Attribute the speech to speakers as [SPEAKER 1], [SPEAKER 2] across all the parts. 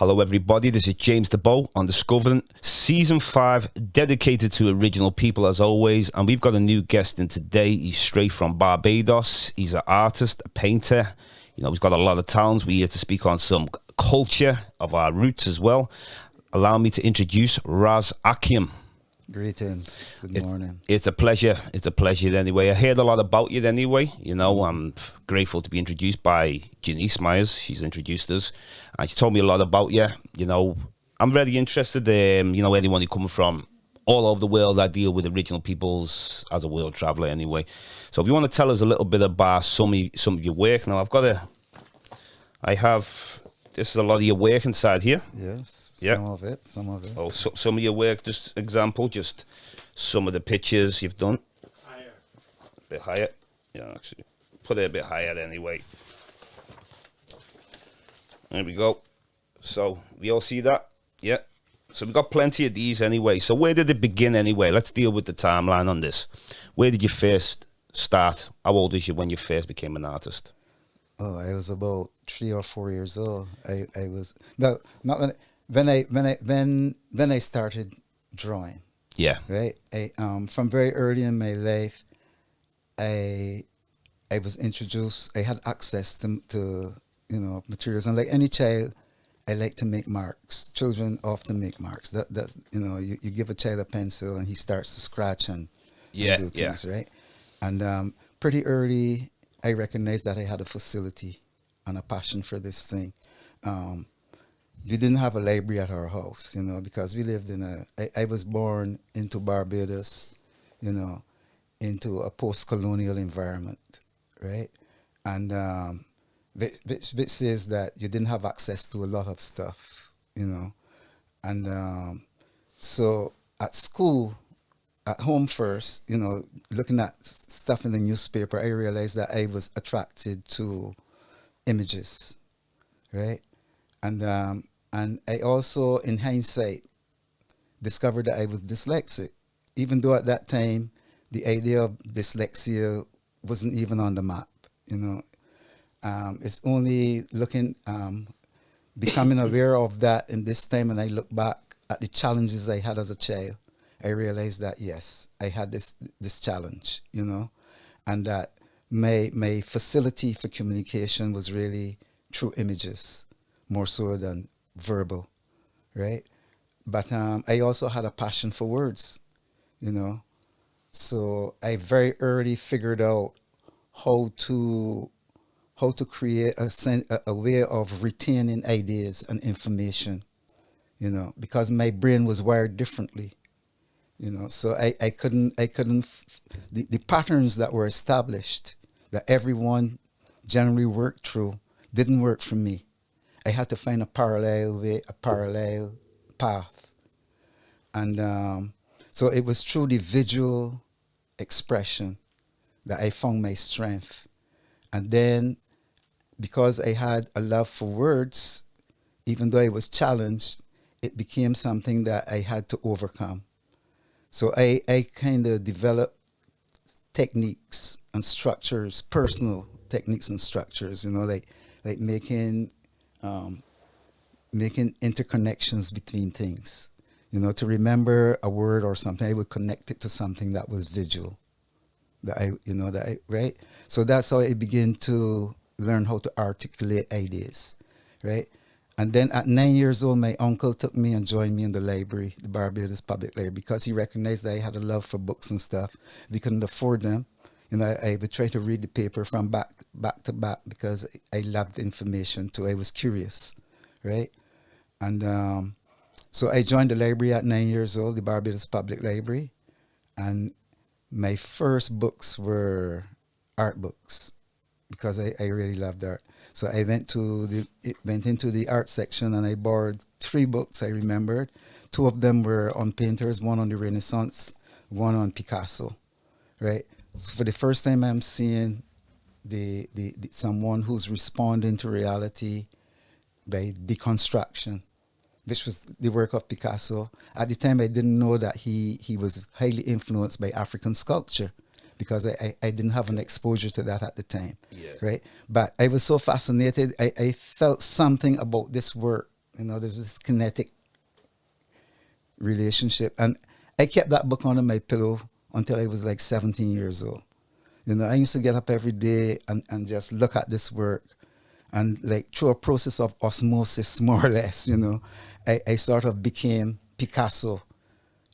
[SPEAKER 1] Hello everybody, this is James DeBow on Discovering Season 5, dedicated to original people as always, and we've got a new guest in today. He's straight from Barbados. He's an artist, a painter. You know, he's got a lot of talents. We're here to speak on some culture of our roots as well. Allow me to introduce Ras Akim.
[SPEAKER 2] Greetings. Good morning.
[SPEAKER 1] It's a pleasure. It's a pleasure anyway. I heard a lot about you anyway. You know, I'm grateful to be introduced by Janice Myers. She's introduced us. And she told me a lot about you. You know, I'm very interested in, you know, anyone who coming from all over the world. I deal with original peoples as a world traveler anyway. So if you want to tell us a little bit about some of your work. Now, this is a lot of your work inside here.
[SPEAKER 2] Yes.
[SPEAKER 1] Yeah.
[SPEAKER 2] Some of it.
[SPEAKER 1] Oh, so, some of your work, just some of the pictures you've done.
[SPEAKER 3] Higher.
[SPEAKER 1] A bit higher. Yeah, actually. Put it a bit higher anyway. There we go. So, we all see that? Yeah. So, we've got plenty of these anyway. So, where did it begin anyway? Let's deal with the timeline on this. Where did you first start? How old was you when you first became an artist?
[SPEAKER 2] Oh, I was about 3 or 4 years old. I was no, not when I started drawing.
[SPEAKER 1] Yeah.
[SPEAKER 2] Right. From very early in my life, I was introduced. I had access to materials, and like any child, I like to make marks. Children often make marks. That's you give a child a pencil and he starts to scratch and do things, right? And pretty early, I recognized that I had a facility and a passion for this thing. We didn't have a library at our house, because we lived I was born into Barbados, into a post-colonial environment, right? And which says that you didn't have access to a lot of stuff, And so at school, at home first, looking at stuff in the newspaper, I realized that I was attracted to images, right? And I also, in hindsight, discovered that I was dyslexic, even though at that time, the idea of dyslexia wasn't even on the map, It's only becoming aware of that in this time, and I look back at the challenges I had as a child. I realized that, yes, I had this challenge, and that my facility for communication was really through images, more so than verbal, right? But I also had a passion for words, So I very early figured out how to create a way of retaining ideas and information, because my brain was wired differently. So I couldn't the patterns that were established that everyone generally worked through didn't work for me. I had to find a parallel way, a parallel path. And so it was through the visual expression that I found my strength. And then because I had a love for words, even though I was challenged, it became something that I had to overcome. So I kind of developed techniques and structures, personal techniques and structures, like making interconnections between things. To remember a word or something, I would connect it to something that was visual. Right? So that's how I began to learn how to articulate ideas, right? And then at 9 years old, my uncle took me and joined me in the library, the Barbados Public Library, because he recognized that I had a love for books and stuff. We couldn't afford them. I would try to read the paper from back to back because I loved information too. I was curious, right? And so I joined the library at 9 years old, the Barbados Public Library. And my first books were art books because I really loved art. So I went into the art section and I borrowed 3 books I remembered. 2 of them were on painters, one on the Renaissance, one on Picasso, right? So for the first time I'm seeing the someone who's responding to reality by deconstruction, which was the work of Picasso. At the time I didn't know that he was highly influenced by African sculpture, because I didn't have an exposure to that at the time, right? But I was so fascinated. I felt something about this work You know, there's this kinetic relationship. And I kept that book under my pillow until I was like 17 years old. You know, I used to get up every day and just look at this work. And like through a process of osmosis, more or less, you know, I sort of became Picasso.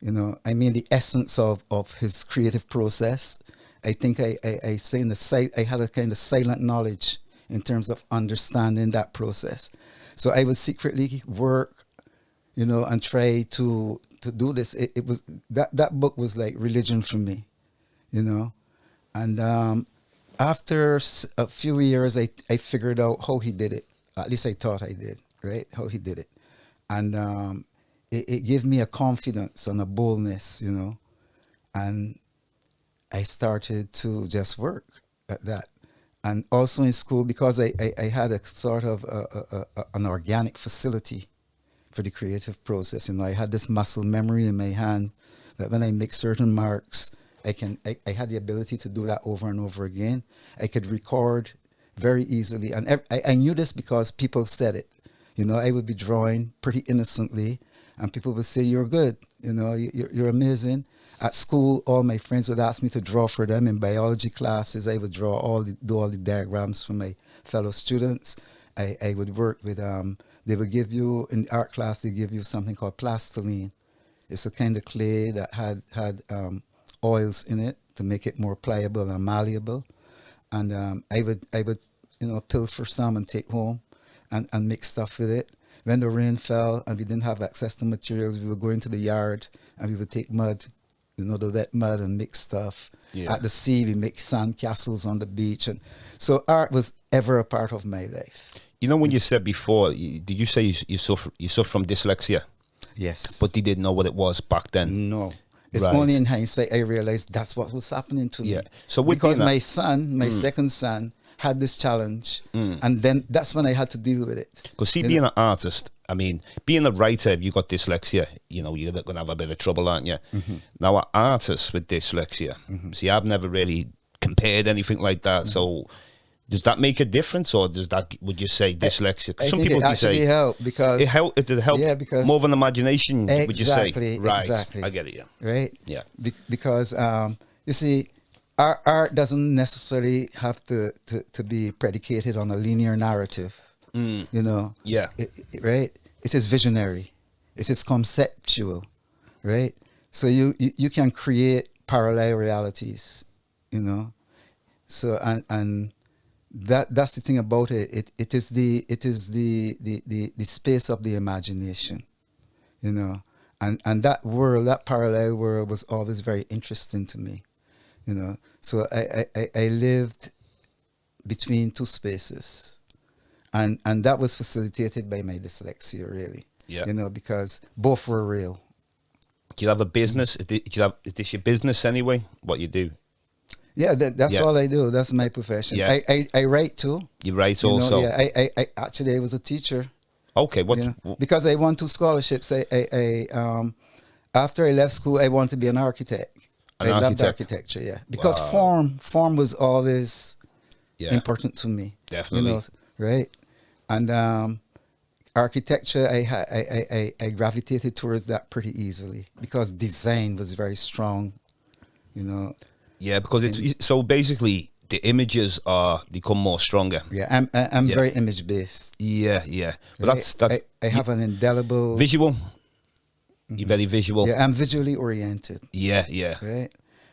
[SPEAKER 2] You know, I mean, the essence of his creative process. I think I say in the I had a kind of silent knowledge in terms of understanding that process. So I would secretly work, you know, and try to do this. It was that book was like religion for me, you know. And after a few years, I figured out how he did it. At least I thought I did, right? How he did it. And it gave me a confidence and a boldness, you know. And I started to just work at that. And also in school, because I had a sort of an organic facility for the creative process. You know, I had this muscle memory in my hand that when I make certain marks, I had the ability to do that over and over again. I could record very easily. And I knew this because people said it. You know, I would be drawing pretty innocently and people would say, you're good. You know, you're amazing. At school, all my friends would ask me to draw for them. In biology classes, I would do all the diagrams for my fellow students. I would work with, they would give you, in art class, they give you something called plastiline. It's a kind of clay that had oils in it to make it more pliable and malleable. And I would, you know, pilfer some and take home and make stuff with it. When the rain fell and we didn't have access to materials, we would go into the yard and we would take mud, you know, the wet mud, and make stuff. Yeah. At the sea, we make sand castles on the beach. And so art was ever a part of my life.
[SPEAKER 1] You know, when you said before, did you say you suffer from dyslexia?
[SPEAKER 2] Yes.
[SPEAKER 1] But you didn't know what it was back then?
[SPEAKER 2] No. It's only in hindsight I realized that's what was happening to me.
[SPEAKER 1] So
[SPEAKER 2] because my son, my second son, had this challenge, and then that's when I had to deal with it.
[SPEAKER 1] Because see, being an artist, I mean, being a writer, if you got dyslexia, you know, you're going to have a bit of trouble, aren't you? Mm-hmm. Now, an artist with dyslexia, see, I've never really compared anything like that. So, does that make a difference, or does that, would you say, dyslexia?
[SPEAKER 2] I some think people it actually say help because
[SPEAKER 1] it did help. Yeah, because more of an imagination. Would you say? Right.
[SPEAKER 2] Exactly.
[SPEAKER 1] I get it. Yeah.
[SPEAKER 2] Right.
[SPEAKER 1] Yeah.
[SPEAKER 2] Because you see, our art doesn't necessarily have to be predicated on a linear narrative. You know.
[SPEAKER 1] Yeah.
[SPEAKER 2] Right. It is visionary. It is conceptual. Right. So you can create parallel realities. You know. So and that's the thing about it. It is the space of the imagination, you know, and that world, that parallel world, was always very interesting to me, you know. So I lived between two spaces, and that was facilitated by my dyslexia, really. Yeah. You know, because both were real.
[SPEAKER 1] Do you have a business? Is this your business anyway? What you do?
[SPEAKER 2] Yeah, that's all I do. That's my profession. Yeah. I write too.
[SPEAKER 1] You write also?
[SPEAKER 2] Yeah, I actually, I was a teacher.
[SPEAKER 1] Okay, what?
[SPEAKER 2] You know, because I won 2 scholarships. I after I left school, I wanted to be an architect. I loved architecture, yeah. Because form was always important to me.
[SPEAKER 1] Definitely.
[SPEAKER 2] You know, right? And architecture, I gravitated towards that pretty easily because design was very strong, you know.
[SPEAKER 1] Yeah, because it's so basically the images become more stronger.
[SPEAKER 2] Yeah, I'm very image based.
[SPEAKER 1] Yeah, yeah. But right?
[SPEAKER 2] I have an indelible
[SPEAKER 1] visual. You're very visual.
[SPEAKER 2] Yeah, I'm visually oriented.
[SPEAKER 1] Yeah, yeah.
[SPEAKER 2] Right,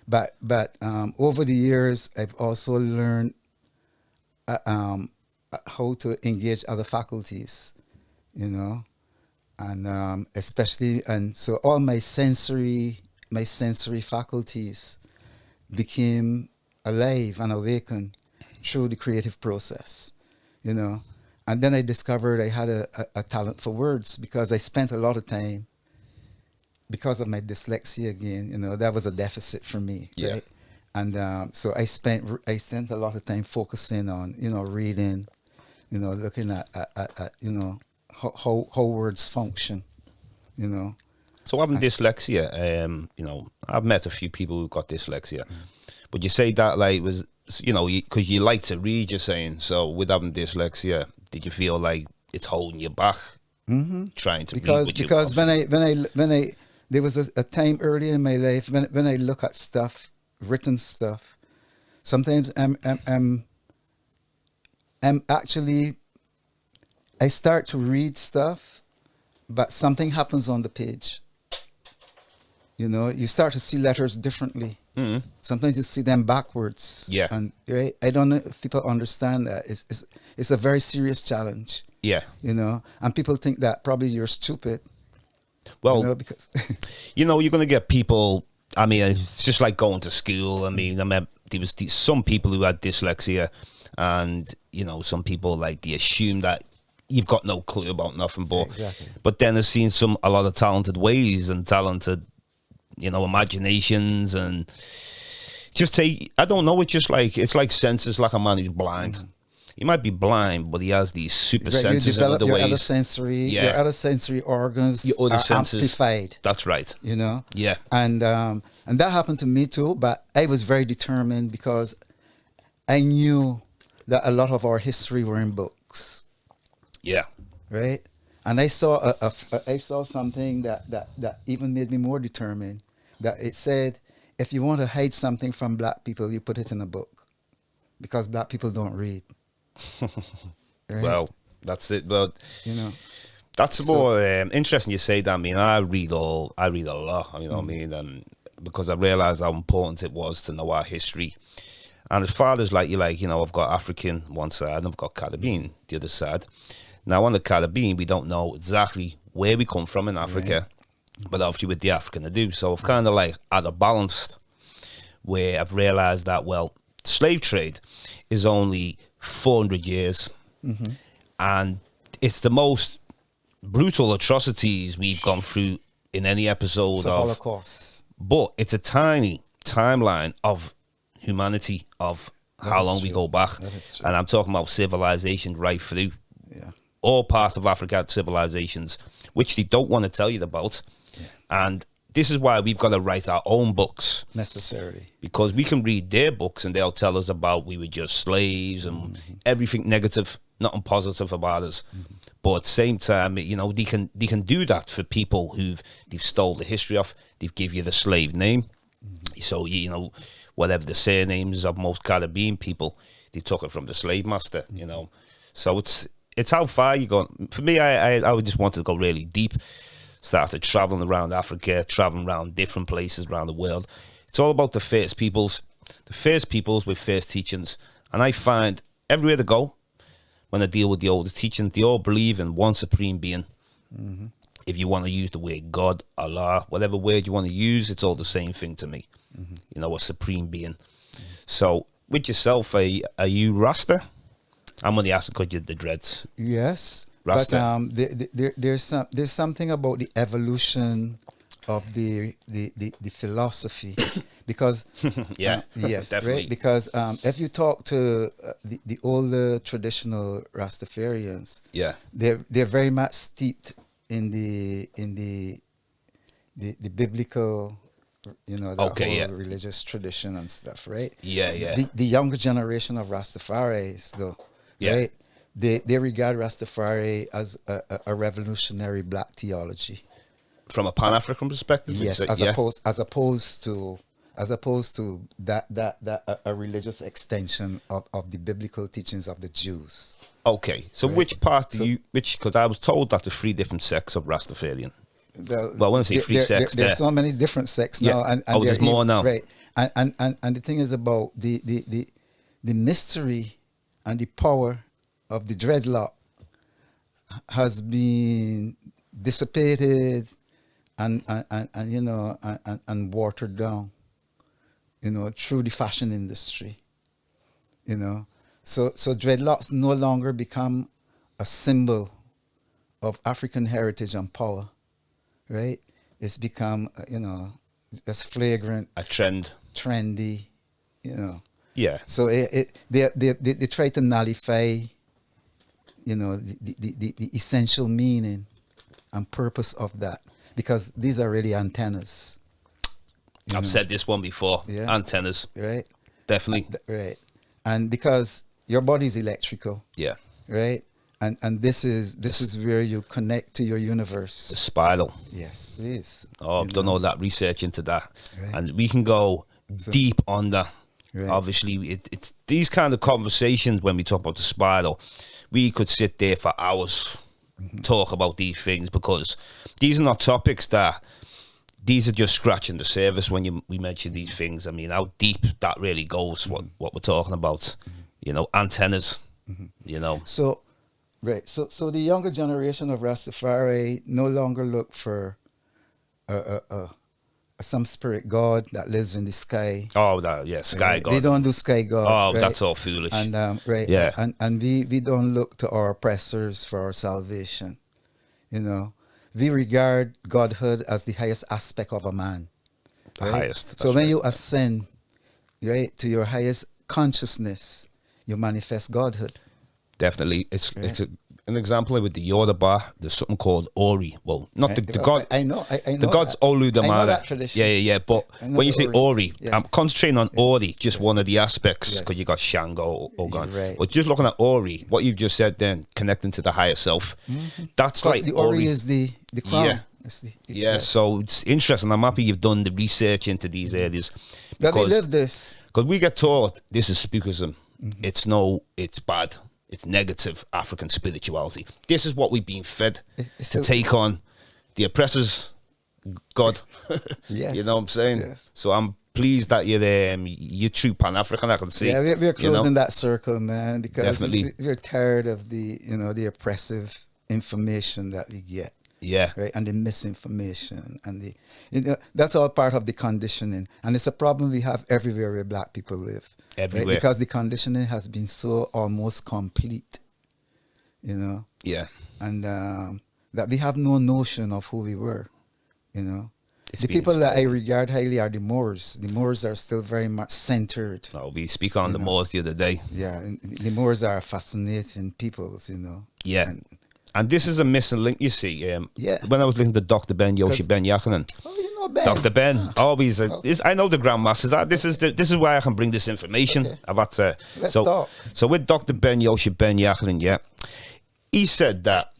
[SPEAKER 2] but over the years, I've also learned how to engage other faculties, you know, and especially, and so all my sensory faculties became alive and awakened through the creative process, you know. And then I discovered I had a talent for words because I spent a lot of time, because of my dyslexia again, you know, that was a deficit for me, right? And so I spent a lot of time focusing on, you know, reading, you know, looking at you know, how words function, you know.
[SPEAKER 1] So having dyslexia, you know, I've met a few people who've got dyslexia. But you say that like was, you know, because you like to read, you're saying. So with having dyslexia, did you feel like it's holding you back? trying to read
[SPEAKER 2] because
[SPEAKER 1] what you
[SPEAKER 2] because when
[SPEAKER 1] obviously-
[SPEAKER 2] I there was a time early in my life when I look at stuff, written stuff, sometimes I'm actually, I start to read stuff, but something happens on the page. You know, you start to see letters differently. Sometimes you see them backwards.
[SPEAKER 1] Yeah.
[SPEAKER 2] And right, I don't know if people understand that. It's a very serious challenge.
[SPEAKER 1] yeah.
[SPEAKER 2] You know, and people think that probably you're stupid.
[SPEAKER 1] Well,
[SPEAKER 2] You know, because
[SPEAKER 1] you're going to get people. I mean, it's just like going to school. I mean, there was some people who had dyslexia, and some people like they assume that you've got no clue about nothing. But
[SPEAKER 2] Exactly.
[SPEAKER 1] but then I've seen a lot of talented ways and talented, imaginations, and just say I don't know. It's like senses, like a man who's blind. He might be blind, but he has these super
[SPEAKER 2] right, you
[SPEAKER 1] senses in
[SPEAKER 2] develop
[SPEAKER 1] other
[SPEAKER 2] your
[SPEAKER 1] ways.
[SPEAKER 2] other sensory,
[SPEAKER 1] Yeah.
[SPEAKER 2] your other sensory organs
[SPEAKER 1] Your other
[SPEAKER 2] are
[SPEAKER 1] senses.
[SPEAKER 2] amplified.
[SPEAKER 1] That's right.
[SPEAKER 2] You know.
[SPEAKER 1] Yeah.
[SPEAKER 2] And that happened to me too. But I was very determined because I knew that a lot of our history were in books.
[SPEAKER 1] Yeah.
[SPEAKER 2] Right, and I saw I saw something that even made me more determined. That it said, if you want to hide something from black people, you put it in a book, because black people don't read. Right?
[SPEAKER 1] Well, that's it. Well,
[SPEAKER 2] you know,
[SPEAKER 1] that's
[SPEAKER 2] So-
[SPEAKER 1] more interesting you say that. I mean, I read a lot. You know what I mean? And because I realised how important it was to know our history. And as far as I've got African one side and I've got Caribbean the other side. Now on the Caribbean, we don't know exactly where we come from in Africa, but obviously with the African I do. So I've kind of like had a balance where I've realised that, well, slave trade is only 400 years, and it's the most brutal atrocities we've gone through in any episode
[SPEAKER 2] it's a
[SPEAKER 1] of.
[SPEAKER 2] Holocaust.
[SPEAKER 1] But it's a tiny timeline of humanity, of how
[SPEAKER 2] is
[SPEAKER 1] long we
[SPEAKER 2] true.
[SPEAKER 1] go back.
[SPEAKER 2] That is true.
[SPEAKER 1] And I'm talking about civilization right through.
[SPEAKER 2] Yeah.
[SPEAKER 1] All parts of Africa had civilizations, which they don't want to tell you about. And this is why we've got to write our own books,
[SPEAKER 2] Necessarily.
[SPEAKER 1] because we can read their books and they'll tell us about we were just slaves and everything negative, nothing positive about us. But at the same time, they can do that for people they've stole the history of. They've give you the slave name. So, whatever the surnames of most Caribbean people, they took it from the slave master, So it's how far you go. For me, I would just want to go really deep. Started traveling around Africa, traveling around different places around the world. It's all about the first peoples with first teachings. And I find everywhere they go, when I deal with the oldest teachings, they all believe in one supreme being. If you want to use the word God, Allah, whatever word you want to use, it's all the same thing to me. A supreme being. So with yourself, are you Rasta? I'm only asking because you're the dreads.
[SPEAKER 2] Yes.
[SPEAKER 1] Rasta.
[SPEAKER 2] But there's something about the evolution of the philosophy, because
[SPEAKER 1] Yeah,
[SPEAKER 2] yes,
[SPEAKER 1] definitely.
[SPEAKER 2] right. Because if you talk to the older traditional Rastafarians,
[SPEAKER 1] Yeah.
[SPEAKER 2] they're very much steeped in the biblical, the
[SPEAKER 1] Okay,
[SPEAKER 2] whole
[SPEAKER 1] yeah.
[SPEAKER 2] religious tradition and stuff, right?
[SPEAKER 1] Yeah, yeah.
[SPEAKER 2] The younger generation of Rastafaris, though,
[SPEAKER 1] Yeah.
[SPEAKER 2] right? They regard Rastafari as a revolutionary black theology.
[SPEAKER 1] From a Pan-African perspective?
[SPEAKER 2] Yes,
[SPEAKER 1] it's
[SPEAKER 2] as
[SPEAKER 1] yeah.
[SPEAKER 2] opposed to that a religious extension of the biblical teachings of the Jews.
[SPEAKER 1] Okay, so
[SPEAKER 2] Right.
[SPEAKER 1] which part
[SPEAKER 2] So-
[SPEAKER 1] because I was told that there's 3 different sects of Rastafarian.
[SPEAKER 2] Well,
[SPEAKER 1] I want to say 3 sects
[SPEAKER 2] There's
[SPEAKER 1] there.
[SPEAKER 2] so many different sects
[SPEAKER 1] Yeah.
[SPEAKER 2] now, and
[SPEAKER 1] Oh, there's
[SPEAKER 2] they're
[SPEAKER 1] more now.
[SPEAKER 2] right? And the thing is about the mystery and the power of the dreadlock has been dissipated and watered down, through the fashion industry. So dreadlocks no longer become a symbol of African heritage and power, right? It's become, just flagrant,
[SPEAKER 1] A trend.
[SPEAKER 2] trendy,
[SPEAKER 1] Yeah.
[SPEAKER 2] So they try to nullify, the essential meaning and purpose of that, because these are really antennas.
[SPEAKER 1] I've said this one before.
[SPEAKER 2] Yeah.
[SPEAKER 1] Antennas.
[SPEAKER 2] Right?
[SPEAKER 1] Definitely.
[SPEAKER 2] Right. And because your body is electrical,
[SPEAKER 1] Yeah.
[SPEAKER 2] right? And this is where you connect to your universe.
[SPEAKER 1] The spiral.
[SPEAKER 2] Yes, please.
[SPEAKER 1] Oh, I've done all that research into that.
[SPEAKER 2] Right.
[SPEAKER 1] And we can go deep on that.
[SPEAKER 2] Right.
[SPEAKER 1] Obviously, it's these kind of conversations when we talk about the spiral, we could sit there for hours, talk about these things, because these are not topics that, these are just scratching the surface when we mention these things. I mean, how deep that really goes, what we're talking about, you know, antennas, you know.
[SPEAKER 2] So, right. So the younger generation of Rastafari no longer look for some spirit god that lives in the sky.
[SPEAKER 1] Oh, that, yeah, sky
[SPEAKER 2] Right?
[SPEAKER 1] god.
[SPEAKER 2] We don't do sky god.
[SPEAKER 1] Oh,
[SPEAKER 2] right?
[SPEAKER 1] that's all foolish.
[SPEAKER 2] And right,
[SPEAKER 1] Yeah.
[SPEAKER 2] and we don't look to our oppressors for our salvation. You know, we regard godhood as the highest aspect of a man.
[SPEAKER 1] The
[SPEAKER 2] right?
[SPEAKER 1] highest.
[SPEAKER 2] So when you ascend, right, to your highest consciousness, you manifest godhood.
[SPEAKER 1] Definitely. It's an example with the Yoruba. There's something called Ori. Well, not the god.
[SPEAKER 2] I know. I know
[SPEAKER 1] the god's
[SPEAKER 2] that.
[SPEAKER 1] Olu
[SPEAKER 2] I know
[SPEAKER 1] Damara.
[SPEAKER 2] that tradition.
[SPEAKER 1] Yeah. But
[SPEAKER 2] I know
[SPEAKER 1] when you
[SPEAKER 2] the
[SPEAKER 1] say Ori,
[SPEAKER 2] Yes.
[SPEAKER 1] I'm concentrating on Ori, just one of the aspects,
[SPEAKER 2] Yes.
[SPEAKER 1] because you got Shango, Ogun.
[SPEAKER 2] Right.
[SPEAKER 1] But just looking at Ori, what you've just said then, connecting to the higher self, that's like
[SPEAKER 2] the Ori is the crown.
[SPEAKER 1] Yeah.
[SPEAKER 2] It's
[SPEAKER 1] Yeah, so it's interesting. I'm happy you've done the research into these areas.
[SPEAKER 2] That we live this.
[SPEAKER 1] Because we get taught this is spookism. It's bad. It's negative African spirituality. This is what we've been fed to take on the oppressor's God.
[SPEAKER 2] Yes.
[SPEAKER 1] You know what I'm saying?
[SPEAKER 2] Yes.
[SPEAKER 1] So I'm pleased that you're true Pan-African, I can see.
[SPEAKER 2] Yeah, we're closing
[SPEAKER 1] know?
[SPEAKER 2] that circle, man, because
[SPEAKER 1] Definitely.
[SPEAKER 2] we're tired of the oppressive information that we get.
[SPEAKER 1] Yeah.
[SPEAKER 2] Right, and the misinformation and that's all part of the conditioning, and it's a problem we have everywhere where Black people live.
[SPEAKER 1] Everywhere.
[SPEAKER 2] Right? Because the conditioning has been so almost complete, you know.
[SPEAKER 1] Yeah.
[SPEAKER 2] And that we have no notion of who we were, you know.
[SPEAKER 1] It's
[SPEAKER 2] the
[SPEAKER 1] been
[SPEAKER 2] people that I
[SPEAKER 1] stolen.
[SPEAKER 2] regard highly are the Moors. The Moors are still very much centered.
[SPEAKER 1] Oh, we speak on the Moors the other day.
[SPEAKER 2] Yeah, and the Moors are fascinating peoples, you know.
[SPEAKER 1] Yeah. And this is a missing link, you see.
[SPEAKER 2] Yeah.
[SPEAKER 1] When I was listening to Dr. Ben Yoshi
[SPEAKER 2] 'Cause-
[SPEAKER 1] Ben Yakinen,
[SPEAKER 2] Oh, you know Ben.
[SPEAKER 1] Dr. Ben, always. I know the grandmasters. This is why I can bring this information.
[SPEAKER 2] Okay.
[SPEAKER 1] I've had to.
[SPEAKER 2] Let's talk.
[SPEAKER 1] So with Dr. Ben Yoshi Ben Yakinen, yeah, he said that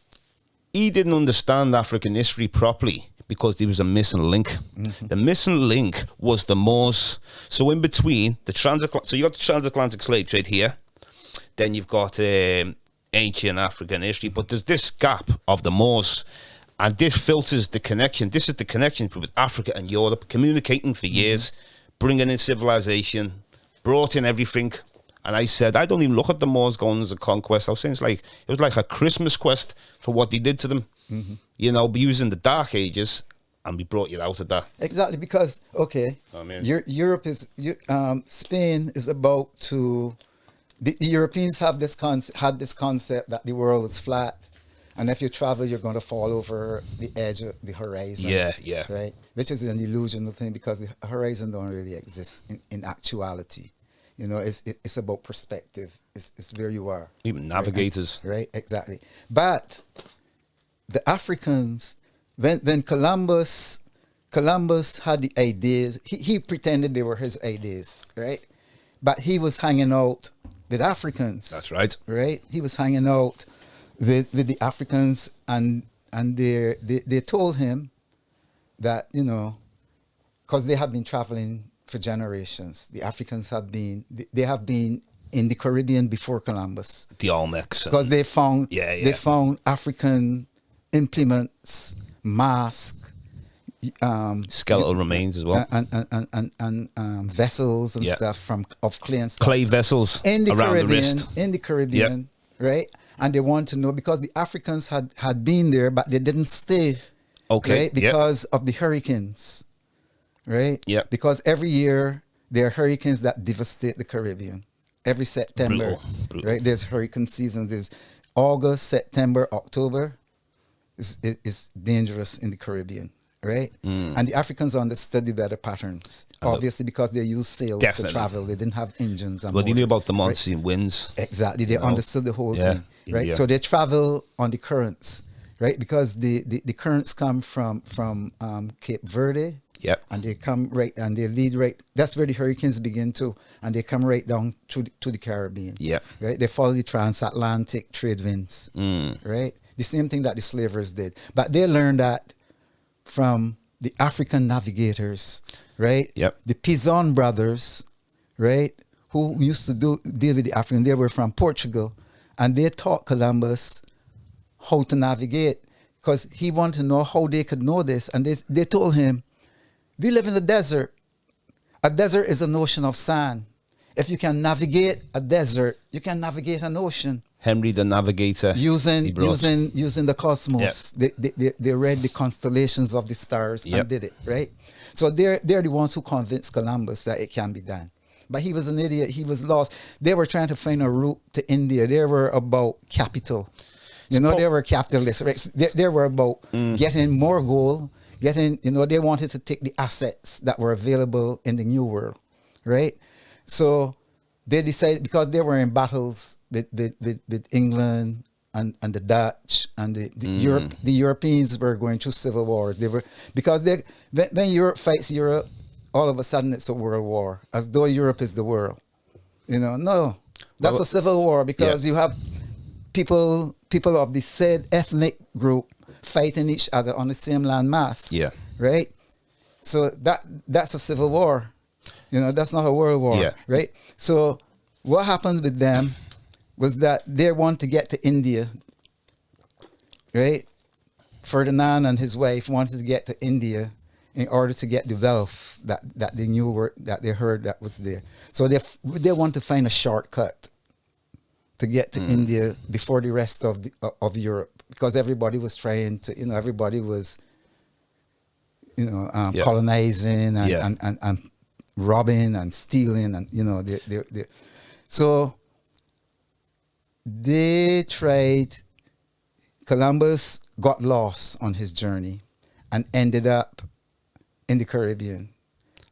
[SPEAKER 1] he didn't understand African history properly because there was a missing link. The missing link was the Moors. So in between the transatlantic, so you got the transatlantic slave trade here, then you've got ancient African history, but there's this gap of the Moors. And this filters the connection. This is the connection with Africa and Europe, communicating for years, bringing in civilization, brought in everything. And I said, I don't even look at the Moors going as a conquest. I was saying it was like a Christmas quest for what they did to them. You know, using the Dark Ages, and we brought you out of that.
[SPEAKER 2] Exactly, because
[SPEAKER 1] I mean-
[SPEAKER 2] Europe is Spain is about to. The Europeans had this concept that the world is flat, and if you travel, you're going to fall over the edge of the horizon.
[SPEAKER 1] Yeah.
[SPEAKER 2] Right, which is an illusional thing because the horizon don't really exist in actuality. You know, it's about perspective. It's where you are.
[SPEAKER 1] Even navigators.
[SPEAKER 2] Right, exactly. But the Africans, when Columbus had the ideas, he pretended they were his ideas, right? But he was hanging out with Africans.
[SPEAKER 1] That's right.
[SPEAKER 2] Right? He was hanging out with the Africans, and they told him that, you know, because they have been traveling for generations. The Africans have been in the Caribbean before Columbus.
[SPEAKER 1] The Olmecs.
[SPEAKER 2] Because they found
[SPEAKER 1] Yeah.
[SPEAKER 2] found African implements, masks,
[SPEAKER 1] Skeletal remains as well.
[SPEAKER 2] and vessels and
[SPEAKER 1] Yeah.
[SPEAKER 2] stuff of clay and stuff
[SPEAKER 1] Clay vessels
[SPEAKER 2] in the
[SPEAKER 1] around
[SPEAKER 2] Caribbean.
[SPEAKER 1] the wrist.
[SPEAKER 2] In the Caribbean, right? And they want to know because the Africans had been there, but they didn't stay.
[SPEAKER 1] Okay,
[SPEAKER 2] Right?
[SPEAKER 1] yeah.
[SPEAKER 2] Because of the hurricanes. Right?
[SPEAKER 1] Yeah.
[SPEAKER 2] Because every year there are hurricanes that devastate the Caribbean. Every September.
[SPEAKER 1] Brutal.
[SPEAKER 2] Right? There's hurricane season. There's August, September, October is dangerous in the Caribbean. Right? And the Africans understood the weather patterns. Obviously because they used sails
[SPEAKER 1] Definitely.
[SPEAKER 2] to travel. They didn't have engines.
[SPEAKER 1] Well, they knew about the
[SPEAKER 2] right?
[SPEAKER 1] monsoon winds.
[SPEAKER 2] Exactly. They
[SPEAKER 1] know?
[SPEAKER 2] understood the whole
[SPEAKER 1] Yeah,
[SPEAKER 2] thing, right?
[SPEAKER 1] India.
[SPEAKER 2] So they travel on the currents, right? Because the currents come from Cape Verde
[SPEAKER 1] Yep.
[SPEAKER 2] And they come right, and they lead right. That's where the hurricanes begin too, and they come right down to the Caribbean.
[SPEAKER 1] Yep.
[SPEAKER 2] Right. They follow the transatlantic trade winds. Right. The same thing that the slavers did, but they learned that from the African navigators. Right.
[SPEAKER 1] Yep.
[SPEAKER 2] The Pizon brothers. Right. Who used to deal with the African. They were from Portugal, and they taught Columbus how to navigate, because he wanted to know how they could know this. And they told him, we live in the desert. A desert is an ocean of sand. If you can navigate a desert, you can navigate an ocean.
[SPEAKER 1] Henry the Navigator.
[SPEAKER 2] Using the cosmos.
[SPEAKER 1] Yep.
[SPEAKER 2] They read the constellations of the stars
[SPEAKER 1] Yep.
[SPEAKER 2] and did it, right? So they're the ones who convinced Columbus that it can be done. But he was an idiot. He was lost. They were trying to find a route to India. They were about capital. You know, they were capitalists. Right? They were about getting more gold, they wanted to take the assets that were available in the New World, right? So they decided, because they were in battles with England and the Dutch and the Europeans were going through civil wars. When Europe fights Europe, all of a sudden it's a world war, as though Europe is the world. No, that's a civil war, because you have people of the said ethnic group fighting each other on the same land mass.
[SPEAKER 1] Yeah.
[SPEAKER 2] Right? So that's a civil war. That's not a world war.
[SPEAKER 1] Yeah.
[SPEAKER 2] Right? So what happened with them was that they wanted to get to India. Right? Ferdinand and his wife wanted to get to India in order to get the wealth that they knew that they heard that was there. So they want to find a shortcut to get to India before the rest of Europe, because everybody was trying to, everybody was, colonizing and robbing and stealing, and so they tried. Columbus got lost on his journey and ended up in the Caribbean,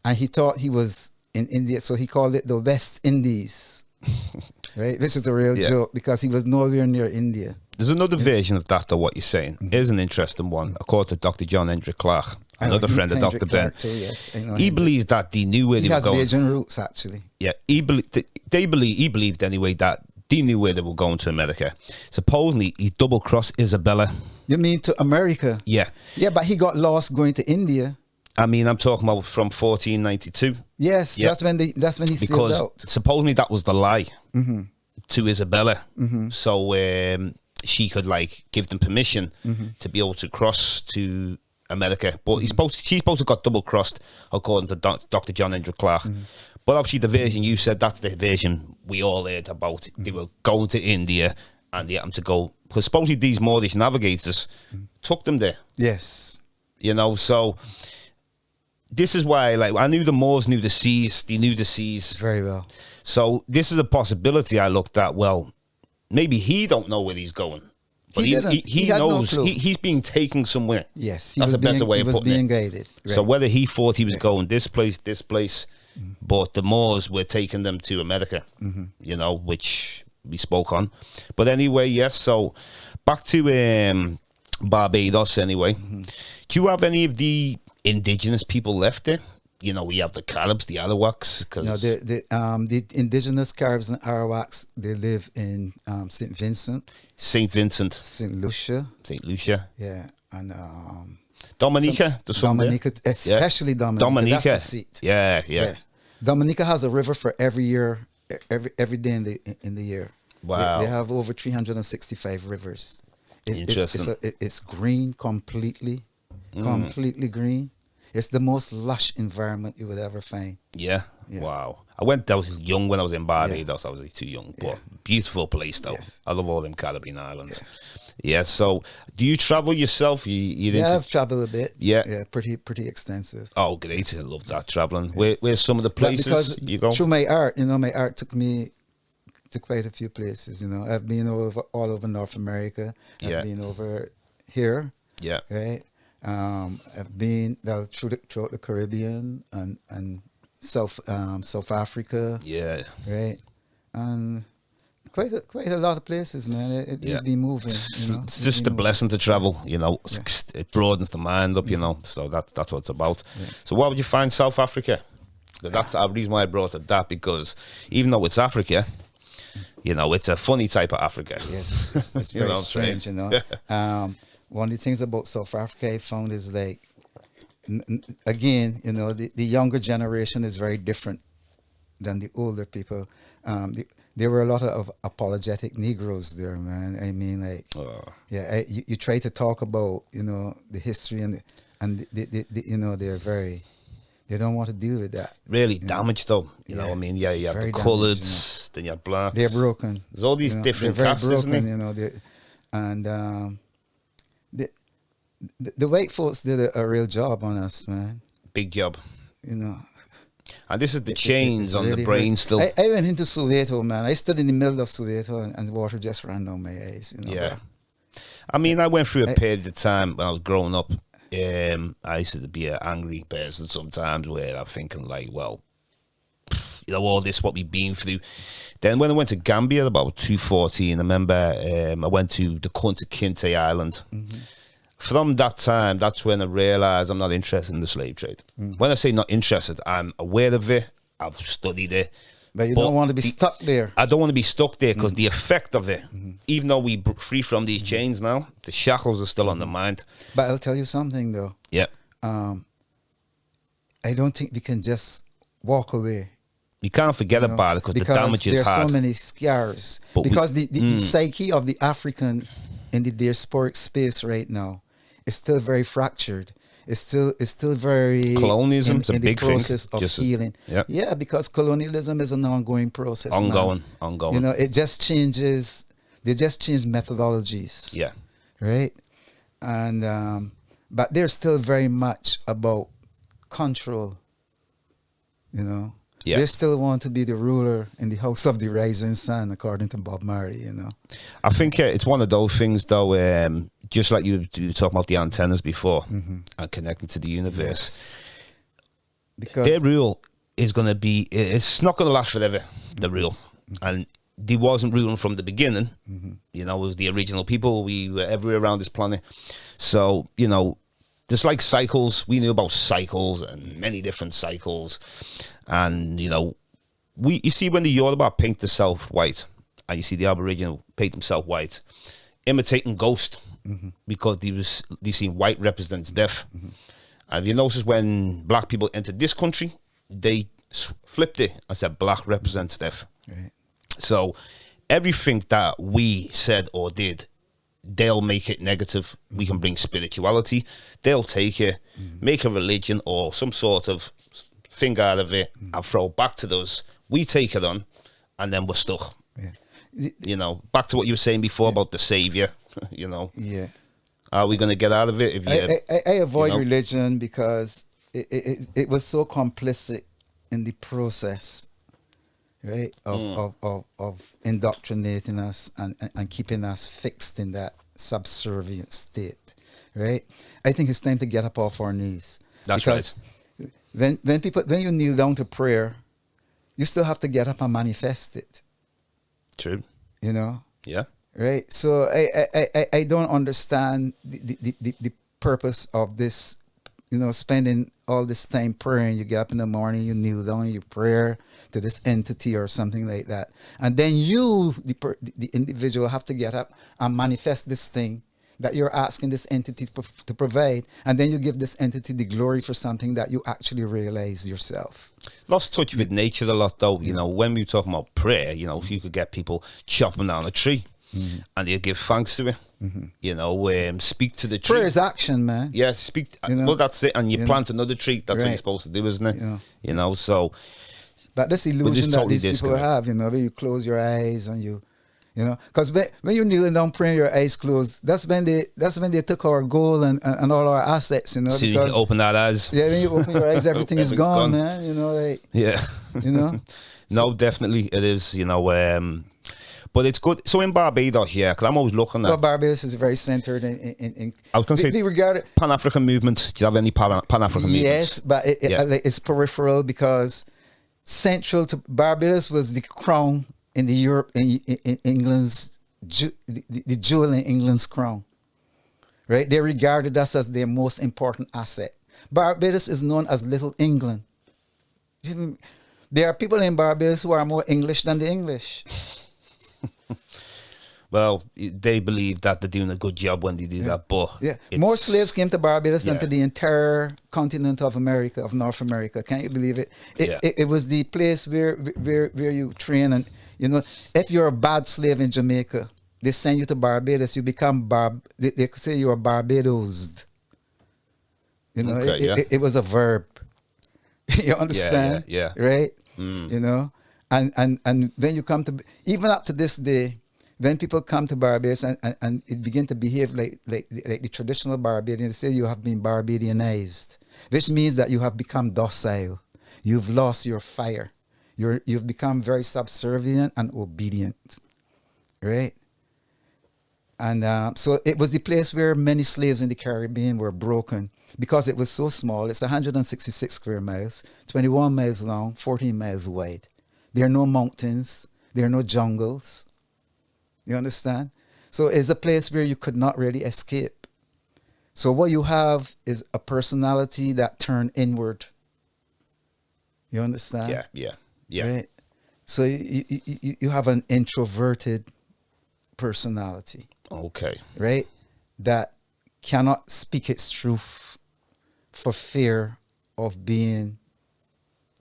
[SPEAKER 2] and he thought he was in India, so he called it the West Indies. Right, which is a real joke, because he was nowhere near India.
[SPEAKER 1] There's another version of that, though, what you're saying. Here's an interesting one. According to Dr. John Hendrik Clark, another friend of Dr. Ben.
[SPEAKER 2] Too, yes,
[SPEAKER 1] he believes that they knew where they were going.
[SPEAKER 2] He has Bajan roots, actually.
[SPEAKER 1] Yeah, he believed anyway that they knew where they were going to America. Supposedly, he double-crossed Isabella.
[SPEAKER 2] You mean to America?
[SPEAKER 1] Yeah.
[SPEAKER 2] Yeah, but he got lost going to India.
[SPEAKER 1] I mean, I'm talking about from 1492.
[SPEAKER 2] Yes, that's when he sailed out.
[SPEAKER 1] Because supposedly that was the lie to Isabella. So she could give them permission to be able to cross to America. But she's supposed to have got double crossed, according to Dr. John Hendrik Clark. But obviously the version you said, that's the version we all heard about. They were going to India and they happened to go, because supposedly these Moorish navigators took them there.
[SPEAKER 2] Yes.
[SPEAKER 1] So this is why, I knew the Moors knew the seas. They knew the seas
[SPEAKER 2] very well.
[SPEAKER 1] So this is a possibility I looked at. Well, maybe he don't know where he's going, but he knows
[SPEAKER 2] no clue.
[SPEAKER 1] He's being taken somewhere.
[SPEAKER 2] Yes,
[SPEAKER 1] that's a better way of putting it.
[SPEAKER 2] He was being guided. Right.
[SPEAKER 1] So whether he thought he was going this place, but the Moors were taking them to America, which we spoke on. But anyway, yes. So back to Barbados. Anyway, do you have any of the indigenous people left there? We have the Caribs, the Arawaks.
[SPEAKER 2] The indigenous Caribs and Arawaks, they live in St. Vincent.
[SPEAKER 1] St. Vincent.
[SPEAKER 2] St. Lucia.
[SPEAKER 1] St. Lucia.
[SPEAKER 2] Yeah. And
[SPEAKER 1] Dominica.
[SPEAKER 2] Dominica, especially Dominica.
[SPEAKER 1] Dominica.
[SPEAKER 2] That's the seat.
[SPEAKER 1] Yeah.
[SPEAKER 2] Dominica has a river for every year, every day in the year.
[SPEAKER 1] Wow.
[SPEAKER 2] They have over 365 rivers.
[SPEAKER 1] Interesting.
[SPEAKER 2] It's green completely green. It's the most lush environment you would ever find.
[SPEAKER 1] Yeah. Wow. I was young when I was in Barbados. I was too young, but beautiful place though.
[SPEAKER 2] Yes.
[SPEAKER 1] I love all them Caribbean islands. Yes. So, do you travel yourself?
[SPEAKER 2] I've traveled a bit.
[SPEAKER 1] Yeah.
[SPEAKER 2] Pretty extensive.
[SPEAKER 1] Oh, great! I love that traveling. Where's some of the places you go?
[SPEAKER 2] Through my art, my art took me to quite a few places. I've been all over North America. I've been over here.
[SPEAKER 1] Yeah.
[SPEAKER 2] Right. I've been throughout the Caribbean and South Africa.
[SPEAKER 1] Yeah.
[SPEAKER 2] Right. And quite a lot of places, man. It'd be moving. You know,
[SPEAKER 1] It's just a blessing to travel, you know.
[SPEAKER 2] Yeah.
[SPEAKER 1] It broadens the mind up, you know. So that's what it's about. So what would you find South Africa? Because that's the reason why I brought it that, because even though it's Africa, you know, it's a funny type of Africa.
[SPEAKER 2] Yes, it's
[SPEAKER 1] You know
[SPEAKER 2] very
[SPEAKER 1] what I'm saying?
[SPEAKER 2] strange, you know. One of the things about South Africa I found is like, again, you know, the younger generation is very different than the older people. There were a lot of apologetic Negroes there, man. I mean, like, you try to talk about, you know, the history and you know, they don't want to deal with that.
[SPEAKER 1] Really damaged, though. You know, I mean, you have the coloureds, then you have blacks.
[SPEAKER 2] They're broken.
[SPEAKER 1] There's all these different
[SPEAKER 2] they're very
[SPEAKER 1] castes,
[SPEAKER 2] broken,
[SPEAKER 1] isn't it?
[SPEAKER 2] you know. The white folks did a real job on us, man.
[SPEAKER 1] Big job.
[SPEAKER 2] You know.
[SPEAKER 1] And this is the chains on
[SPEAKER 2] really
[SPEAKER 1] the brain
[SPEAKER 2] hurt.
[SPEAKER 1] still.
[SPEAKER 2] I went into Soweto, man. I stood in the middle of Soweto and water just ran down my eyes. You know,
[SPEAKER 1] Yeah. I mean, I went through a period of time when I was growing up. I used to be an angry person sometimes, where I'm thinking like, well, you know, all this what we've been through. Then when I went to Gambia about 2014, I remember I went to the Kunta Kinte Island.
[SPEAKER 2] Mm-hmm.
[SPEAKER 1] From that time, that's when I realised I'm not interested in the slave trade. When I say not interested, I'm aware of it. I've studied it.
[SPEAKER 2] But you don't want to be stuck there.
[SPEAKER 1] I don't want to be stuck there, because the effect of it, even though we free from these chains now, the shackles are still on the mind.
[SPEAKER 2] But I'll tell you something, though.
[SPEAKER 1] Yeah.
[SPEAKER 2] I don't think we can just walk away.
[SPEAKER 1] You can't forget
[SPEAKER 2] You know,
[SPEAKER 1] about it, because the damage is
[SPEAKER 2] there's
[SPEAKER 1] hard.
[SPEAKER 2] so many scars.
[SPEAKER 1] But
[SPEAKER 2] because the psyche of the African in the diasporic space right now is still very fractured. It's still very
[SPEAKER 1] Colonialism's
[SPEAKER 2] in
[SPEAKER 1] a
[SPEAKER 2] the
[SPEAKER 1] big thing.
[SPEAKER 2] process of healing. Yeah, because colonialism is an ongoing process.
[SPEAKER 1] Ongoing.
[SPEAKER 2] You know, it just changes. They just change methodologies.
[SPEAKER 1] Yeah.
[SPEAKER 2] Right. And but they're still very much about control. You know.
[SPEAKER 1] Yeah.
[SPEAKER 2] They still want to be the ruler in the house of the rising sun, according to Bob Marley, you know.
[SPEAKER 1] I think it's one of those things, though, just like you were talking about the antennas before, and connecting to the universe.
[SPEAKER 2] Yes. Because
[SPEAKER 1] Their rule is going to be, it's not going to last forever, the rule. And they wasn't ruling from the beginning. You know, it was the original people. We were everywhere around this planet. So, you know, just like cycles, we knew about cycles and many different cycles. And, you know, you see when the Yoruba paint themselves white, and you see the Aboriginal paint themselves white, imitating ghost, because they see white represents death. And if you notice, when black people entered this country, they flipped it and said black represents death.
[SPEAKER 2] Right.
[SPEAKER 1] So everything that we said or did, they'll make it negative. We can bring spirituality. They'll take it, make a religion or some sort of thing out of it, and throw it back to us. We take it on, and then we're stuck.
[SPEAKER 2] Yeah.
[SPEAKER 1] You know, back to what you were saying before about the savior. You know,
[SPEAKER 2] Yeah.
[SPEAKER 1] are we going to get out of it? If
[SPEAKER 2] I avoid
[SPEAKER 1] you know?
[SPEAKER 2] religion because it was so complicit in the process, right, of indoctrinating us and keeping us fixed in that subservient state, right? I think it's time to get up off our knees.
[SPEAKER 1] That's
[SPEAKER 2] because when you kneel down to prayer, you still have to get up and manifest it.
[SPEAKER 1] True.
[SPEAKER 2] You know.
[SPEAKER 1] Yeah.
[SPEAKER 2] Right. So I don't understand the purpose of this, you know, spending all this time praying. You get up in the morning, you kneel down, you pray to this entity or something like that. And then you, the individual, have to get up and manifest this thing that you're asking this entity to provide. And then you give this entity the glory for something that you actually realize yourself.
[SPEAKER 1] Lost touch with nature a lot, though. You know, when we were talking about prayer, you know, if you could get people chopping down a tree, and you give thanks to it. You know, speak to the tree.
[SPEAKER 2] Prayer is action, man.
[SPEAKER 1] Yeah, speak.
[SPEAKER 2] You know?
[SPEAKER 1] Well, that's it. And you
[SPEAKER 2] You
[SPEAKER 1] plant another tree. That's what
[SPEAKER 2] Right.
[SPEAKER 1] you're supposed to do, isn't it?
[SPEAKER 2] Yeah.
[SPEAKER 1] You know, so.
[SPEAKER 2] But this illusion
[SPEAKER 1] just
[SPEAKER 2] that
[SPEAKER 1] totally
[SPEAKER 2] these people
[SPEAKER 1] disconnect.
[SPEAKER 2] have, you know, where you close your eyes and you know, because when you're kneeling down praying, your eyes closed. That's when they took our gold and all our assets, you know.
[SPEAKER 1] So you
[SPEAKER 2] because,
[SPEAKER 1] can open that eyes.
[SPEAKER 2] yeah, when you open your eyes, everything is
[SPEAKER 1] Everything's
[SPEAKER 2] gone,
[SPEAKER 1] gone.
[SPEAKER 2] man. You know, like,
[SPEAKER 1] Yeah.
[SPEAKER 2] you know.
[SPEAKER 1] No, definitely it is. You know, but it's good. So in Barbados, yeah, because I'm always looking at.
[SPEAKER 2] Well, Barbados is very centered in
[SPEAKER 1] I was going to say
[SPEAKER 2] they regard it.
[SPEAKER 1] Pan-African movement. Do you have any Pan-African movements?
[SPEAKER 2] Yes, but it's peripheral because central to Barbados was the crown in the Europe in England's the jewel in England's crown, right? They regarded us as their most important asset. Barbados is known as Little England. There are people in Barbados who are more English than the English.
[SPEAKER 1] Well, they believe that they're doing a good job when they do that, but
[SPEAKER 2] more slaves came to Barbados than to the entire continent of America, of North America. Can't you believe it? It was the place where you train, and you know, if you're a bad slave in Jamaica, they send you to Barbados. You become they say you are Barbadosed. You know, it was a verb. You understand?
[SPEAKER 1] Yeah.
[SPEAKER 2] Right? You know, and when you come to, even up to this day, when people come to Barbados and it begin to behave like the traditional Barbadians, they say you have been Barbadianized, which means that you have become docile. You've lost your fire. You've become very subservient and obedient, right? And so it was the place where many slaves in the Caribbean were broken because it was so small. It's 166 square miles, 21 miles long, 14 miles wide. There are no mountains. There are no jungles. You understand? So it's a place where you could not really escape. So what you have is a personality that turned inward. You understand?
[SPEAKER 1] Yeah.
[SPEAKER 2] Right? So you have an introverted personality.
[SPEAKER 1] Okay.
[SPEAKER 2] Right? That cannot speak its truth for fear of being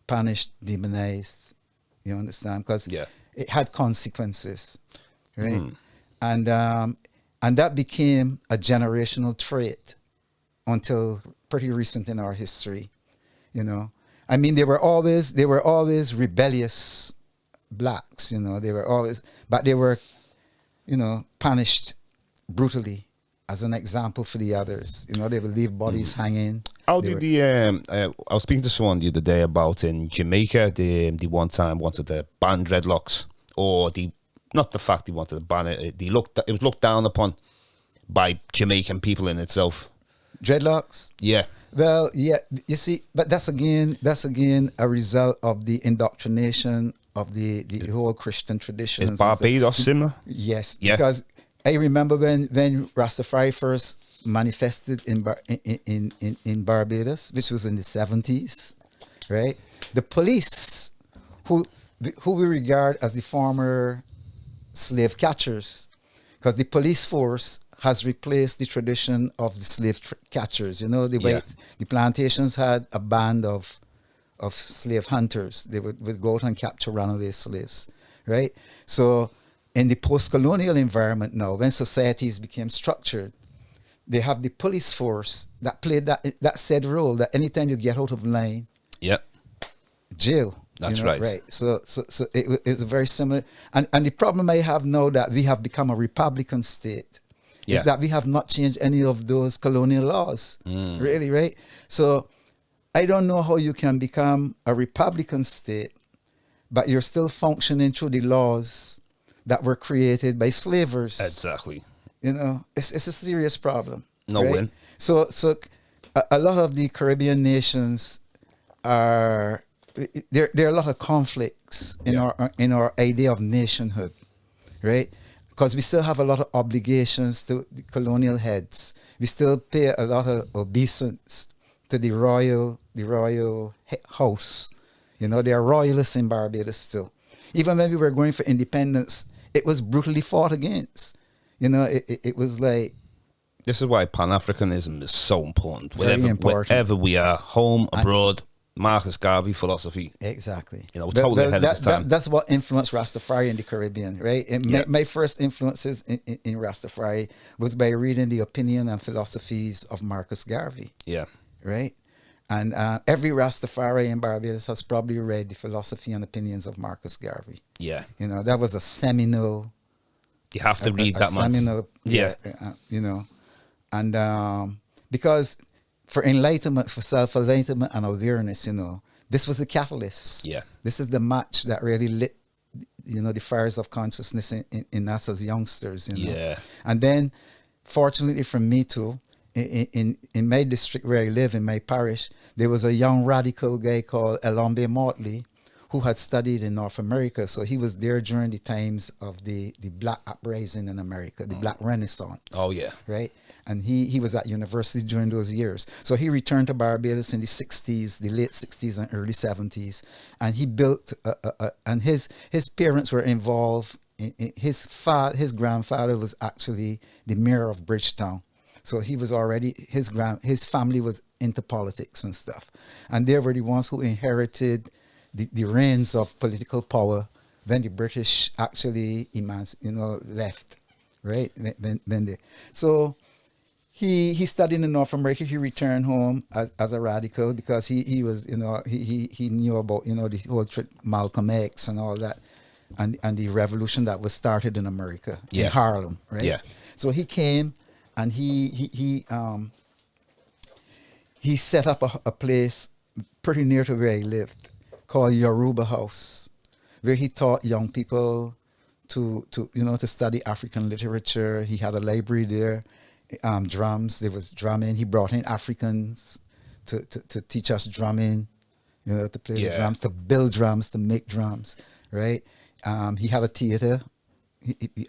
[SPEAKER 2] punished, demonized. You understand? Because it had consequences. Right, and that became a generational trait until pretty recent in our history. You know, I mean, they were always rebellious blacks. You know, but they were, you know, punished brutally as an example for the others. You know, they would leave bodies hanging.
[SPEAKER 1] How did I was speaking to someone the other day about in Jamaica. They one time wanted to ban dreadlocks, or not the fact he wanted to ban it. It was looked down upon by Jamaican people in itself.
[SPEAKER 2] Dreadlocks?
[SPEAKER 1] Yeah.
[SPEAKER 2] Well, yeah, you see, but that's again a result of the indoctrination of the whole Christian tradition.
[SPEAKER 1] Is Barbados similar?
[SPEAKER 2] Yes. Yeah. Because I remember when Rastafari first manifested in Barbados, which was in the 70s, right? The police, who we regard as the former slave catchers, because the police force has replaced the tradition of the slave catchers. You know, the way the plantations had a band of slave hunters. They would go out and capture runaway slaves, right? So in the post-colonial environment now, when societies became structured, they have the police force that played that said role, that anytime you get out of line, jail.
[SPEAKER 1] That's
[SPEAKER 2] right. So it's very similar. And the problem I have now that we have become a republican state is that we have not changed any of those colonial laws. Really, right? So I don't know how you can become a republican state, but you're still functioning through the laws that were created by slavers.
[SPEAKER 1] Exactly.
[SPEAKER 2] You know, it's a serious problem.
[SPEAKER 1] No win.
[SPEAKER 2] So a lot of the Caribbean nations are... There are a lot of conflicts in our idea of nationhood, right? Because we still have a lot of obligations to the colonial heads. We still pay a lot of obeisance to the royal house. You know, there are royalists in Barbados still. Even when we were going for independence, it was brutally fought against. You know, it was like...
[SPEAKER 1] This is why Pan-Africanism is so important.
[SPEAKER 2] Very important.
[SPEAKER 1] Wherever we are, home, abroad... Marcus Garvey philosophy.
[SPEAKER 2] Exactly.
[SPEAKER 1] You know, totally ahead of its time.
[SPEAKER 2] That's what influenced Rastafari in the Caribbean, right? My first influences in Rastafari was by reading the opinion and philosophies of Marcus Garvey. Yeah. Right? And every Rastafari in Barbados has probably read the philosophy and opinions of Marcus Garvey. Yeah. You know, that was a seminal...
[SPEAKER 1] You have to read that, man.
[SPEAKER 2] Seminal, you know. And because... for enlightenment, for self-enlightenment and awareness, you know, this was the catalyst. Yeah. This is the match that really lit, you know, the fires of consciousness in us as youngsters, you know. Yeah. And then, fortunately for me too, in my district where I live, in my parish, there was a young radical guy called Elambe Motley, who had studied in North America. So he was there during the times of the Black uprising in America, the Black Renaissance.
[SPEAKER 1] Oh, yeah.
[SPEAKER 2] Right? And he was at university during those years. So he returned to Barbados in the 60s, the late 60s and early 70s. And he built, and his parents were involved. His grandfather was actually the mayor of Bridgetown. So he was already, his family was into politics and stuff. And they were the ones who inherited the reins of political power when the British actually left, right? So he studied in North America. He returned home as a radical because he was, he knew about, the whole Malcolm X and all that, and the revolution that was started in America, in Harlem, right?
[SPEAKER 1] Yeah.
[SPEAKER 2] So he came and he set up a place pretty near to where he lived called Yoruba House, where he taught young people to study African literature. He had a library there, drums. There was drumming. He brought in Africans to teach us drumming, to play the drums, to build drums, to make drums, right? He had a theater,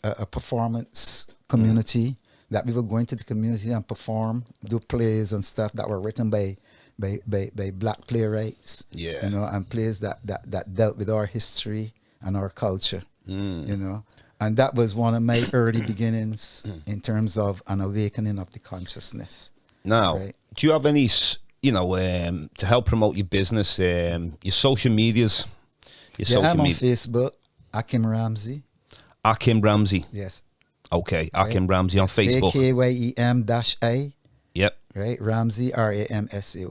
[SPEAKER 2] a performance community that we were going to the community and perform, do plays and stuff that were written by Black playwrights, and plays that dealt with our history and our culture, and that was one of my early beginnings in terms of an awakening of the consciousness.
[SPEAKER 1] Now,
[SPEAKER 2] right?
[SPEAKER 1] Do you have any, to help promote your business, your social medias?
[SPEAKER 2] I'm on Facebook, Akim Ramsey.
[SPEAKER 1] Akim Ramsey.
[SPEAKER 2] Yes.
[SPEAKER 1] Okay, Akim Ramsey on Facebook.
[SPEAKER 2] AKYEM-A.
[SPEAKER 1] Yep.
[SPEAKER 2] Right, Ramsey, Ramsay.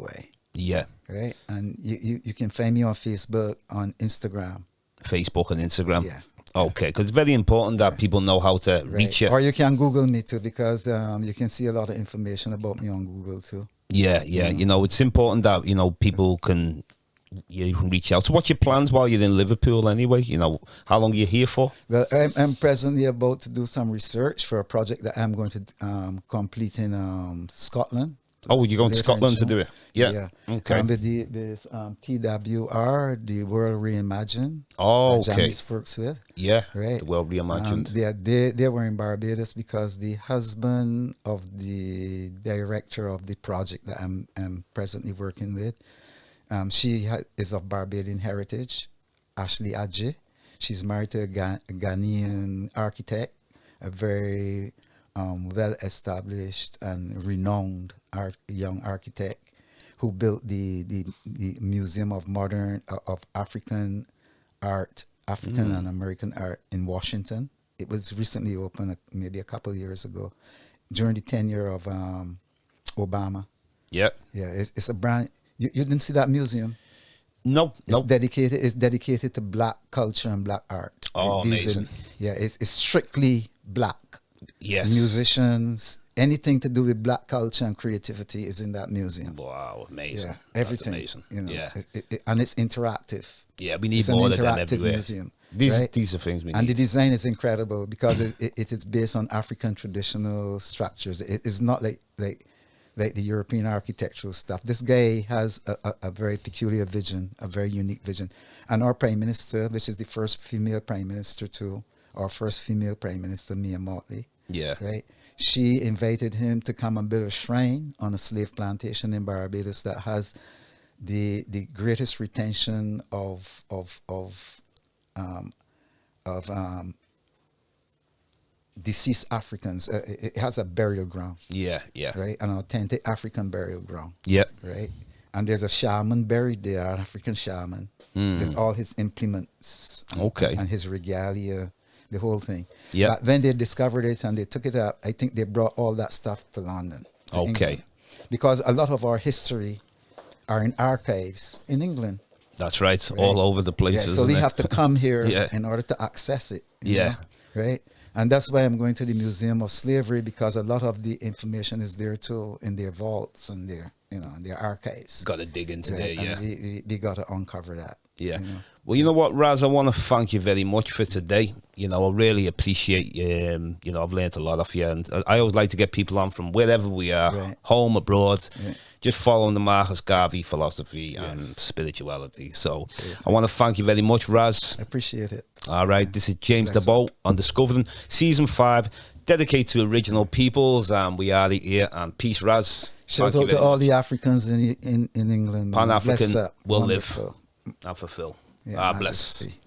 [SPEAKER 1] Yeah.
[SPEAKER 2] Right, and you can find me on Facebook, on Instagram.
[SPEAKER 1] Facebook and Instagram.
[SPEAKER 2] Yeah.
[SPEAKER 1] Okay, because it's very important that people know how to reach you.
[SPEAKER 2] Or you can Google me too, because you can see a lot of information about me on Google too.
[SPEAKER 1] Yeah. It's important that people can reach out. So what's your plans while you're in Liverpool anyway? How long are you here for?
[SPEAKER 2] Well, I'm presently about to do some research for a project that I'm going to complete in Scotland.
[SPEAKER 1] Oh, you're going to Scotland to do it? Yeah. Okay.
[SPEAKER 2] With TWR, the World Reimagined.
[SPEAKER 1] Oh, okay.
[SPEAKER 2] Janice works with.
[SPEAKER 1] Yeah.
[SPEAKER 2] Right.
[SPEAKER 1] The World Reimagined.
[SPEAKER 2] They were in Barbados because the husband of the director of the project that I'm presently working with, she is of Barbadian heritage, Ashley Adje. She's married to a Ghanaian architect, a very well-established and renowned young architect who built the Museum of African art, African and American art in Washington. It was recently opened, maybe a couple of years ago, during the tenure of Obama.
[SPEAKER 1] Yep.
[SPEAKER 2] Yeah, it's a brand. You didn't see that museum?
[SPEAKER 1] No.
[SPEAKER 2] It's dedicated to Black culture and Black art.
[SPEAKER 1] Oh, amazing.
[SPEAKER 2] It's strictly Black.
[SPEAKER 1] Yes.
[SPEAKER 2] Musicians, anything to do with Black culture and creativity is in that museum.
[SPEAKER 1] Wow, amazing.
[SPEAKER 2] Yeah, everything.
[SPEAKER 1] That's amazing.
[SPEAKER 2] Yeah. And it's interactive.
[SPEAKER 1] Yeah, we need
[SPEAKER 2] it's
[SPEAKER 1] more
[SPEAKER 2] an
[SPEAKER 1] of that
[SPEAKER 2] interactive
[SPEAKER 1] everywhere.
[SPEAKER 2] Museum.
[SPEAKER 1] These are things we need.
[SPEAKER 2] And the design is incredible because it is based on African traditional structures. It is not like the European architectural stuff. This guy has a very peculiar vision, a very unique vision. And our Prime Minister, which is the first female Prime Minister too, our first female Prime Minister, Mia Motley.
[SPEAKER 1] Yeah.
[SPEAKER 2] Right. She invited him to come and build a shrine on a slave plantation in Barbados that has the greatest retention of deceased Africans. It has a burial ground.
[SPEAKER 1] Yeah.
[SPEAKER 2] Right, an authentic African burial ground.
[SPEAKER 1] Yep.
[SPEAKER 2] Right, and there's a shaman buried there, an African shaman, with all his implements. And his regalia, the whole thing.
[SPEAKER 1] Yeah.
[SPEAKER 2] But when they discovered it and they took it up, I think they brought all that stuff to London. To England. Because a lot of our history are in archives in England.
[SPEAKER 1] That's right. All over the places.
[SPEAKER 2] So we have to come here in order to access it. You know? Right. And that's why I'm going to the Museum of Slavery, because a lot of the information is there too, in their vaults and their, in their archives.
[SPEAKER 1] Got to dig into there,
[SPEAKER 2] and we got to uncover that.
[SPEAKER 1] Yeah.
[SPEAKER 2] You know?
[SPEAKER 1] Well, you know what, Raz, I want to thank you very much for today. You know, I really appreciate, you know, I've learned a lot of you. And I always like to get people on from wherever we are,
[SPEAKER 2] Right.
[SPEAKER 1] home, abroad,
[SPEAKER 2] Yeah.
[SPEAKER 1] just following the Marcus Garvey philosophy and spirituality. So I want to thank you very much, Raz.
[SPEAKER 2] I appreciate it.
[SPEAKER 1] All right, this is James
[SPEAKER 2] Bless
[SPEAKER 1] DeBow on Discovering Season 5, dedicated to original peoples. And we are here. And peace, Raz.
[SPEAKER 2] Shout
[SPEAKER 1] Thank you
[SPEAKER 2] out to
[SPEAKER 1] very
[SPEAKER 2] all
[SPEAKER 1] much.
[SPEAKER 2] the Africans in England.
[SPEAKER 1] Pan-African
[SPEAKER 2] Bless up.
[SPEAKER 1] will
[SPEAKER 2] Wonderful.
[SPEAKER 1] live and fulfill.
[SPEAKER 2] Yeah,
[SPEAKER 1] Ah, bless.
[SPEAKER 2] majesty.